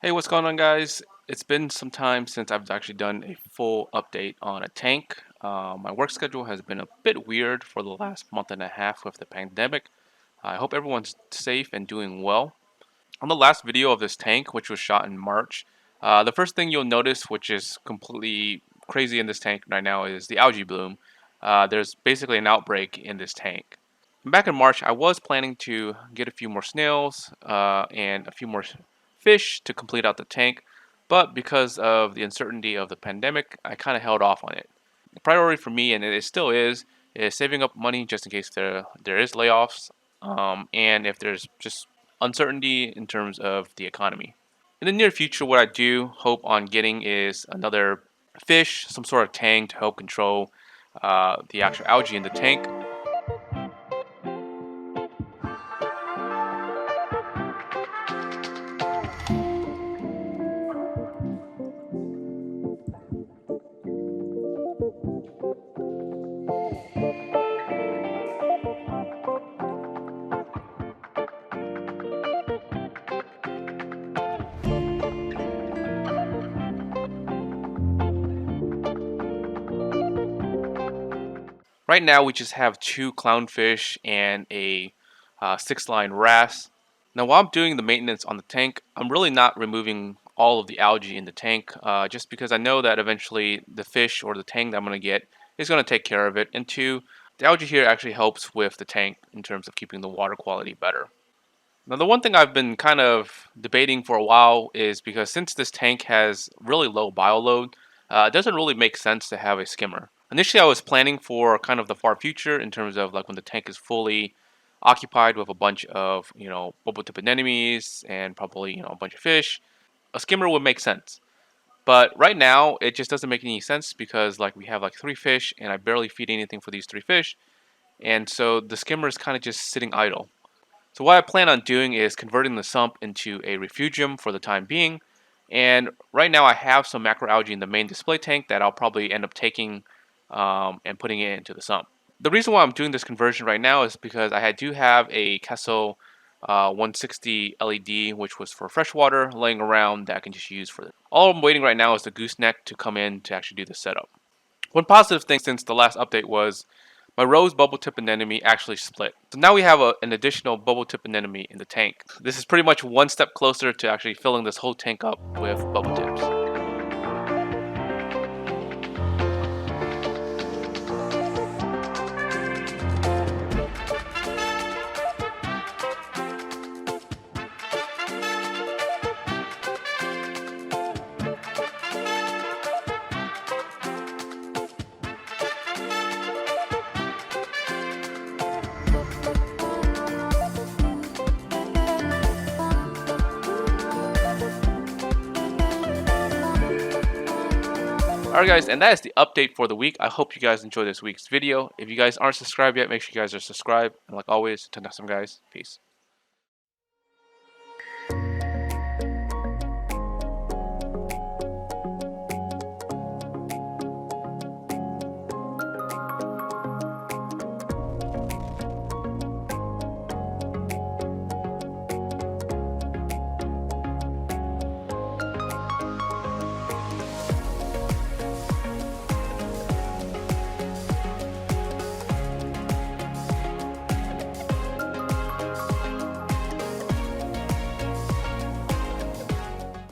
Hey, what's going on, guys? It's been some time since I've actually done a full update on a tank. My work schedule has been a bit weird for the last month and a half with the pandemic. I hope everyone's safe and doing well. On the last video of this tank, which was shot in March, the first thing you'll notice, which is completely crazy in this tank right now, is the algae bloom. There's basically an outbreak in this tank. Back in March, I was planning to get a few more snails and a few more fish to complete out the tank, but because of the uncertainty of the pandemic, I kind of held off on it. The priority for me, and it still is saving up money just in case there is layoffs, and if there's just uncertainty in terms of the economy. In the near future, what I do hope on getting is another fish, some sort of tank to help control the actual algae in the tank. Right now, we just have two clownfish and a six-line wrasse. Now, while I'm doing the maintenance on the tank, I'm really not removing all of the algae in the tank, just because I know that eventually the fish or the tank that I'm going to get is going to take care of it. And two, the algae here actually helps with the tank in terms of keeping the water quality better. Now, the one thing I've been kind of debating for a while is because since this tank has really low bioload, it doesn't really make sense to have a skimmer. Initially, I was planning for kind of the far future in terms of like when the tank is fully occupied with a bunch of, bubble tip anemones and probably, a bunch of fish. A skimmer would make sense. But right now, it just doesn't make any sense because like we have like three fish and I barely feed anything for these three fish. And so the skimmer is kind of just sitting idle. So what I plan on doing is converting the sump into a refugium for the time being. And right now I have some macroalgae in the main display tank that I'll probably end up taking and putting it into the sump. The reason why I'm doing this conversion right now is because I do have a Kesso 160 LED, which was for freshwater, laying around that I can just use for it. All I'm waiting right now is the gooseneck to come in to actually do the setup. One positive thing since the last update was my rose bubble tip anemone actually split. So now we have an additional bubble tip anemone in the tank. This is pretty much one step closer to actually filling this whole tank up with bubble tips. Alright guys, and that is the update for the week. I hope you guys enjoyed this week's video. If you guys aren't subscribed yet, make sure you guys are subscribed. And like always, until next time guys, peace.